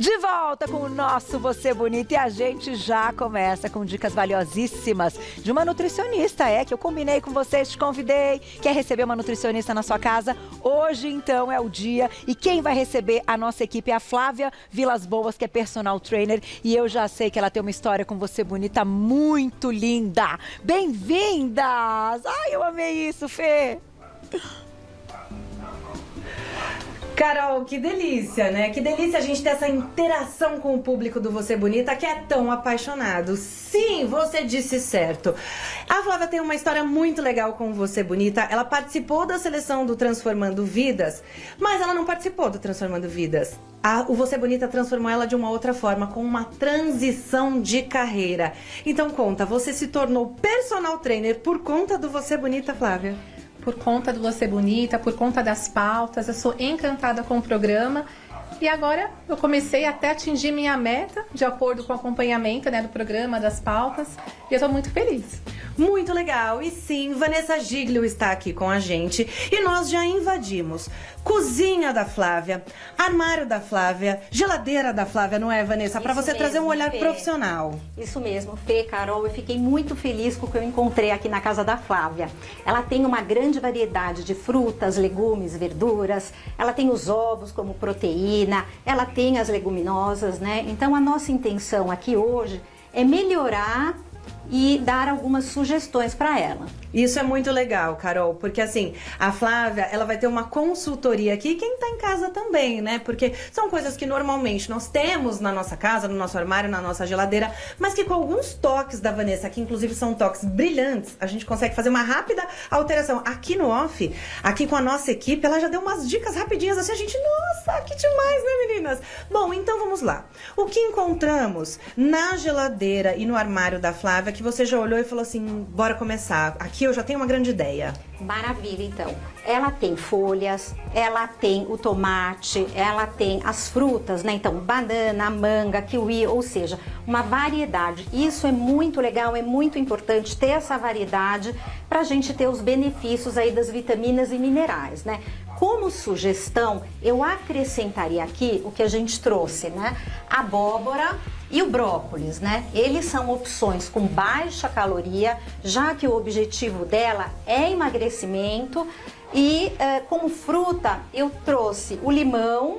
De volta com o nosso Você Bonita e a gente já começa com dicas valiosíssimas de uma nutricionista, que eu combinei com vocês, te convidei. Quer receber uma nutricionista na sua casa? Hoje, então, é o dia e quem vai receber a nossa equipe é a Flávia Vilas Boas, que é personal trainer e eu já sei que ela tem uma história com Você Bonita muito linda. Bem-vindas! Ai, eu amei isso, Fê! Carol, que delícia, né? Que delícia a gente ter essa interação com o público do Você Bonita, que é tão apaixonado. Sim, você disse certo. A Flávia tem uma história muito legal com o Você Bonita. Ela participou da seleção do Transformando Vidas, mas ela não participou do Transformando Vidas. O Você Bonita transformou ela de uma outra forma, com uma transição de carreira. Então conta, você se tornou personal trainer por conta do Você Bonita, Flávia? Por conta do Você Bonita, por conta das pautas, eu sou encantada com o programa e agora eu comecei até a atingir minha meta de acordo com o acompanhamento, do programa, das pautas, e eu estou muito feliz. Muito legal, e sim, Vanessa Giglio está aqui com a gente e nós já invadimos cozinha da Flávia, armário da Flávia, geladeira da Flávia, não é, Vanessa? Para você trazer um olhar profissional. Isso mesmo, Fê, Carol, eu fiquei muito feliz com o que eu encontrei aqui na casa da Flávia. Ela tem uma grande variedade de frutas, legumes, verduras, ela tem os ovos como proteína, ela tem as leguminosas, né? Então a nossa intenção aqui hoje é melhorar e dar algumas sugestões para ela. Isso é muito legal, Carol, porque assim, a Flávia, ela vai ter uma consultoria aqui, quem tá em casa também, né? Porque são coisas que normalmente nós temos na nossa casa, no nosso armário, na nossa geladeira, mas que com alguns toques da Vanessa, que inclusive são toques brilhantes, a gente consegue fazer uma rápida alteração. Aqui no off, aqui com a nossa equipe, ela já deu umas dicas rapidinhas, assim, a gente, nossa, que demais, né, meninas? Bom, então vamos lá. O que encontramos na geladeira e no armário da Flávia, que você já olhou e falou assim, bora começar. Aqui eu já tenho uma grande ideia. Maravilha, então. Ela tem folhas, ela tem o tomate, ela tem as frutas, né? Então, banana, manga, kiwi, ou seja, uma variedade. Isso é muito legal, é muito importante ter essa variedade para a gente ter os benefícios aí das vitaminas e minerais, né? Como sugestão, eu acrescentaria aqui o que a gente trouxe, né? A abóbora e o brócolis, né? Eles são opções com baixa caloria, já que o objetivo dela é emagrecimento. E como fruta, eu trouxe o limão,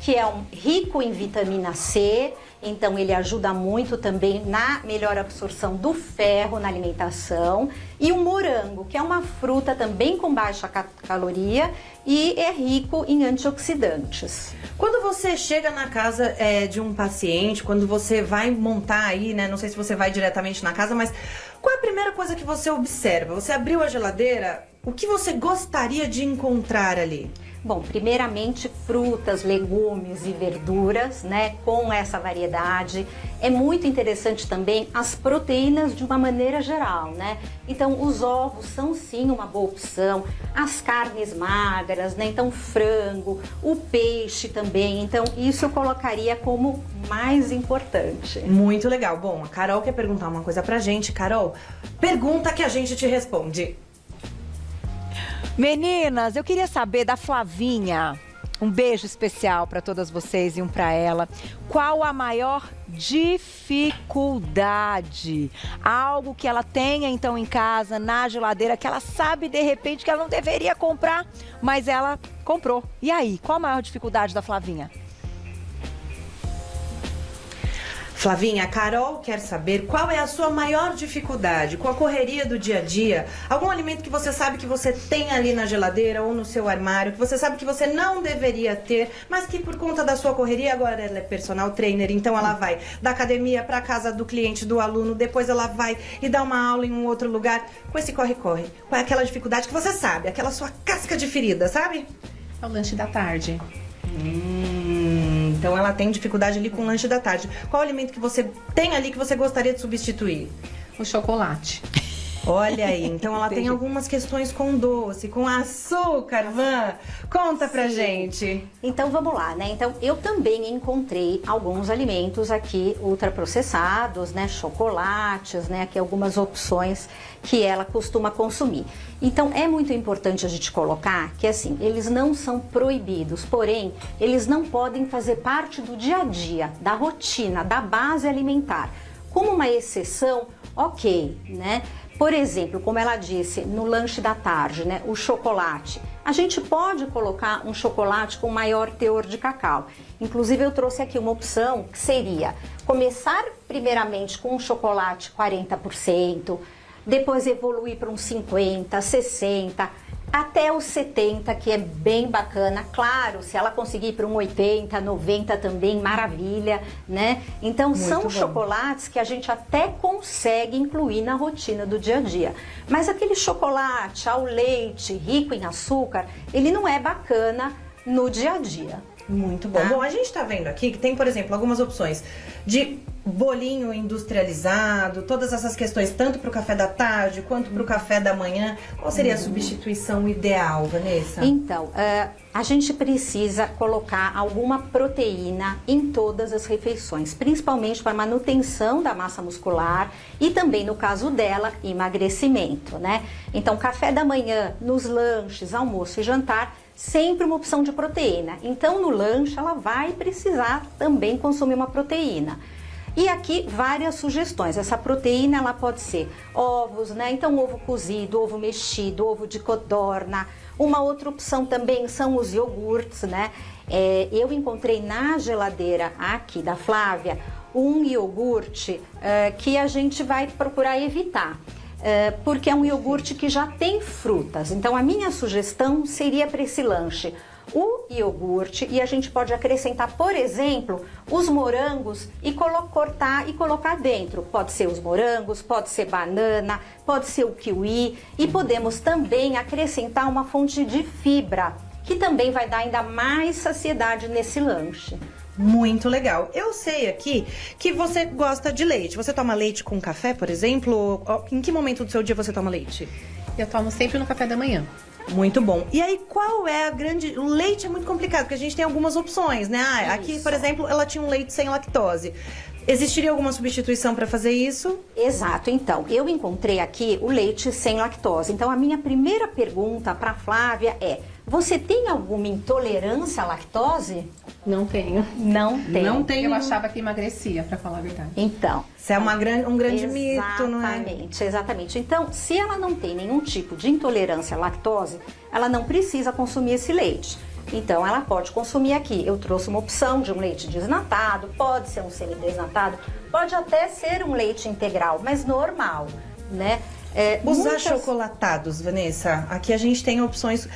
que é rico em vitamina C, então ele ajuda muito também na melhor absorção do ferro na alimentação. E o morango, que é uma fruta também com baixa caloria e é rico em antioxidantes. Quando você chega na casa de um paciente, quando você vai montar aí, né? Não sei se você vai diretamente na casa, mas qual é a primeira coisa que você observa? Você abriu a geladeira, o que você gostaria de encontrar ali? Bom, primeiramente frutas, legumes e verduras, né, com essa variedade. É muito interessante também as proteínas de uma maneira geral, né? Então, os ovos são sim uma boa opção, as carnes magras, né? Então, frango, o peixe também. Então, isso eu colocaria como mais importante. Muito legal. Bom, a Carol quer perguntar uma coisa pra gente. Carol, pergunta que a gente te responde. Meninas, eu queria saber da Flavinha, um beijo especial para todas vocês e um para ela. Qual a maior dificuldade? Algo que ela tenha então em casa, na geladeira, que ela sabe de repente que ela não deveria comprar, mas ela comprou. E aí, qual a maior dificuldade da Flavinha? Flavinha, a Carol quer saber qual é a sua maior dificuldade com a correria do dia a dia. Algum alimento que você sabe que você tem ali na geladeira ou no seu armário, que você sabe que você não deveria ter, mas que por conta da sua correria, agora ela é personal trainer, então ela vai da academia para casa do cliente, do aluno, depois ela vai e dá uma aula em um outro lugar. Com esse corre-corre, qual é aquela dificuldade que você sabe, aquela sua casca de ferida, sabe? É o lanche da tarde. Então ela tem dificuldade ali com o lanche da tarde. Qual alimento que você tem ali que você gostaria de substituir? O chocolate. Olha aí, então ela tem algumas questões com doce, com açúcar, Van. Conta pra gente. Então vamos lá, né? Então eu também encontrei alguns alimentos aqui ultraprocessados, né? Chocolates, né? Aqui algumas opções que ela costuma consumir. Então é muito importante a gente colocar que assim, eles não são proibidos, porém eles não podem fazer parte do dia a dia, da rotina, da base alimentar. Como uma exceção, ok, né? Por exemplo, como ela disse, no lanche da tarde, né, o chocolate. A gente pode colocar um chocolate com maior teor de cacau. Inclusive, eu trouxe aqui uma opção que seria começar primeiramente com um chocolate 40%, depois evoluir para uns 50%, 60%, até os 70%, que é bem bacana. Claro, se ela conseguir para um 80%, 90% também, maravilha, né? Então, são chocolates que a gente até consegue incluir na rotina do dia a dia. Mas aquele chocolate ao leite, rico em açúcar, ele não é bacana no dia a dia. Muito bom. Bom, a gente tá vendo aqui que tem, por exemplo, algumas opções de bolinho industrializado, todas essas questões, tanto para o café da tarde quanto para o café da manhã. Qual seria a substituição ideal, Vanessa? Então, a gente precisa colocar alguma proteína em todas as refeições, principalmente para manutenção da massa muscular e também, no caso dela, emagrecimento, né? Então, café da manhã, nos lanches, almoço e jantar, sempre uma opção de proteína. Então, no lanche, ela vai precisar também consumir uma proteína. E aqui várias sugestões. Essa proteína ela pode ser ovos, né? Então ovo cozido, ovo mexido, ovo de codorna. Uma outra opção também são os iogurtes, né? Eu encontrei na geladeira aqui da Flávia um iogurte que a gente vai procurar evitar. Porque é um iogurte que já tem frutas. Então a minha sugestão seria para esse lanche o iogurte, e a gente pode acrescentar, por exemplo, os morangos e cortar e colocar dentro. Pode ser os morangos, pode ser banana, pode ser o kiwi, e podemos também acrescentar uma fonte de fibra, que também vai dar ainda mais saciedade nesse lanche. Muito legal. Eu sei aqui que você gosta de leite. Você toma leite com café, por exemplo? Em que momento do seu dia você toma leite? Eu tomo sempre no café da manhã. Muito bom. E aí, qual é a grande... O leite é muito complicado, porque a gente tem algumas opções, né? Aqui, por exemplo, ela tinha um leite sem lactose. Existiria alguma substituição para fazer isso? Exato. Então, eu encontrei aqui o leite sem lactose. Então, a minha primeira pergunta para Flávia é: você tem alguma intolerância à lactose? Não tenho. Não tem. Não tem. Eu achava que emagrecia, para falar a verdade. Então, isso é um grande mito, não é? Exatamente, exatamente. Então, se ela não tem nenhum tipo de intolerância à lactose, ela não precisa consumir esse leite. Então, ela pode consumir aqui. Eu trouxe uma opção de um leite desnatado, pode ser um semidesnatado, pode até ser um leite integral, mas normal, né? Os achocolatados, Vanessa, aqui a gente tem opções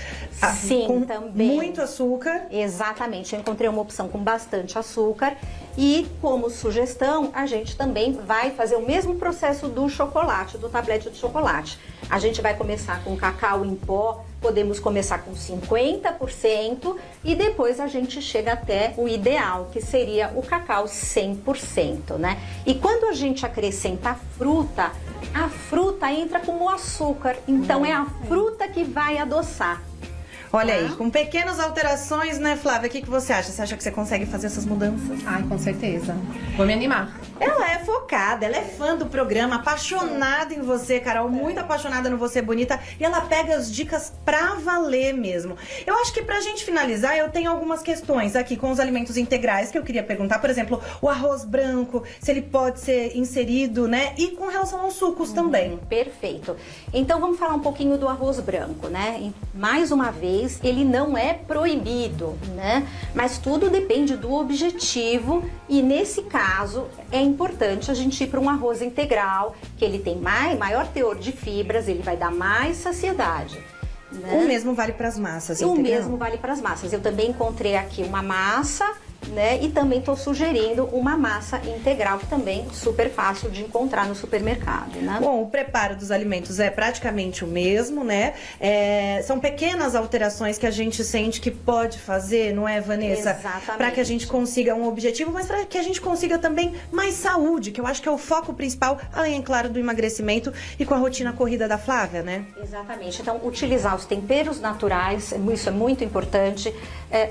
com também. Muito açúcar. Exatamente, eu encontrei uma opção com bastante açúcar e, como sugestão, a gente também vai fazer o mesmo processo do chocolate, do tablete de chocolate. A gente vai começar com cacau em pó, podemos começar com 50% e depois a gente chega até o ideal, que seria o cacau 100%, né? E quando a gente acrescenta a fruta entra como açúcar, então é a fruta que vai adoçar. Olha aí, com pequenas alterações, né, Flávia? O que você acha? Você acha que você consegue fazer essas mudanças? Ai, com certeza. Vou me animar. Ela é focada, ela é fã do programa, apaixonada em você, Carol, muito apaixonada no Você Bonita, e ela pega as dicas pra valer mesmo. Eu acho que pra gente finalizar, eu tenho algumas questões aqui com os alimentos integrais que eu queria perguntar. Por exemplo, o arroz branco, se ele pode ser inserido, né? E com relação aos sucos também. Perfeito. Então vamos falar um pouquinho do arroz branco, né? E, mais uma vez, ele não é proibido, né? Mas tudo depende do objetivo e nesse caso é importante a gente ir para um arroz integral, que ele tem maior teor de fibras, ele vai dar mais saciedade. Né? O mesmo vale para as massas, O mesmo vale para as massas. Eu também encontrei aqui uma massa né? E também estou sugerindo uma massa integral, que também é super fácil de encontrar no supermercado, né? Bom, o preparo dos alimentos é praticamente o mesmo, né? São pequenas alterações que a gente sente que pode fazer, não é, Vanessa? Exatamente. Para que a gente consiga um objetivo, mas para que a gente consiga também mais saúde, que eu acho que é o foco principal, além, é claro, do emagrecimento e com a rotina corrida da Flávia, né? Exatamente. Então, utilizar os temperos naturais, isso é muito importante.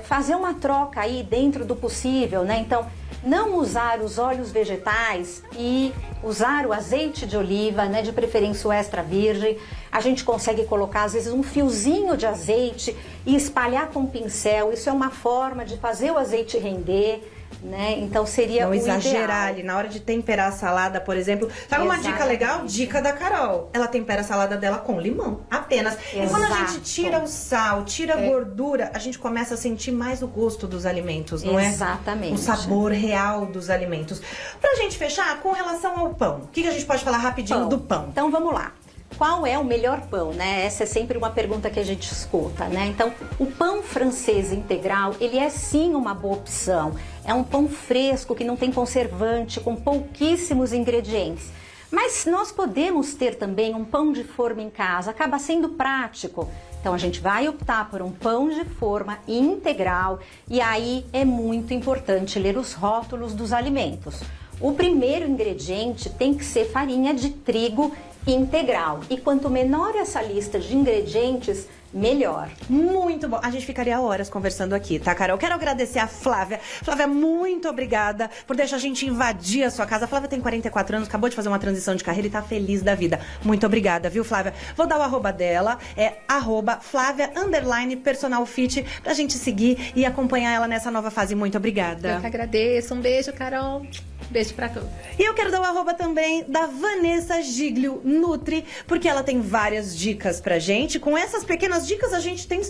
Fazer uma troca aí dentro do possível, né? Então, não usar os óleos vegetais e usar o azeite de oliva, né? De preferência o extra virgem. A gente consegue colocar, às vezes, um fiozinho de azeite e espalhar com um pincel. Isso é uma forma de fazer o azeite render, né? Então seria não o exagerar ideal. ali na hora de temperar a salada, por exemplo. Sabe uma dica legal? Dica da Carol. Ela tempera a salada dela com limão, apenas. E quando a gente tira o sal, tira a gordura, a gente começa a sentir mais o gosto dos alimentos, não é? Exatamente. O sabor real dos alimentos. Pra gente fechar, com relação ao pão, o que a gente pode falar rapidinho do pão? Então vamos lá. Qual é o melhor pão, né? Essa é sempre uma pergunta que a gente escuta, né? Então, o pão francês integral, ele é sim uma boa opção. É um pão fresco, que não tem conservante, com pouquíssimos ingredientes. Mas nós podemos ter também um pão de forma em casa, acaba sendo prático. Então, a gente vai optar por um pão de forma integral e aí é muito importante ler os rótulos dos alimentos. O primeiro ingrediente tem que ser farinha de trigo integral. E quanto menor essa lista de ingredientes, melhor. Muito bom. A gente ficaria horas conversando aqui, tá, Carol? Quero agradecer a Flávia. Flávia, muito obrigada por deixar a gente invadir a sua casa. A Flávia tem 44 anos, acabou de fazer uma transição de carreira e tá feliz da vida. Muito obrigada, viu, Flávia? Vou dar o arroba dela, é @Flávia_personalfit, pra gente seguir e acompanhar ela nessa nova fase. Muito obrigada. Eu que agradeço. Um beijo, Carol. Beijo pra todos. E eu quero dar o arroba também da Vanessa Giglio Nutri, porque ela tem várias dicas pra gente. Com essas pequenas dicas,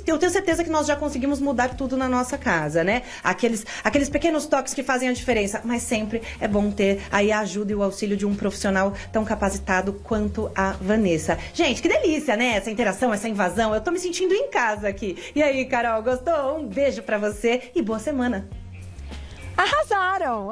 eu tenho certeza que nós já conseguimos mudar tudo na nossa casa, né? Aqueles pequenos toques que fazem a diferença. Mas sempre é bom ter aí a ajuda e o auxílio de um profissional tão capacitado quanto a Vanessa. Gente, que delícia, né? Essa interação, essa invasão. Eu tô me sentindo em casa aqui. E aí, Carol, gostou? Um beijo pra você e boa semana. Arrasaram,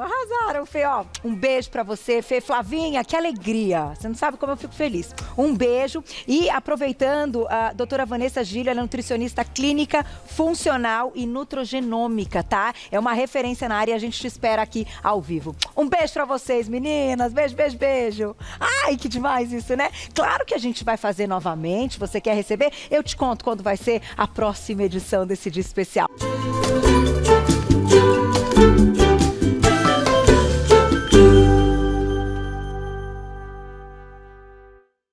Fê, ó. Um beijo pra você, Fê. Flavinha, que alegria. Você não sabe como eu fico feliz. Um beijo. E aproveitando, a doutora Vanessa Giglio, ela é nutricionista clínica, funcional e nutrogenômica, tá? É uma referência na área e a gente te espera aqui ao vivo. Um beijo pra vocês, meninas. Beijo, beijo, beijo. Ai, que demais isso, né? Claro que a gente vai fazer novamente. Você quer receber? Eu te conto quando vai ser a próxima edição desse dia especial.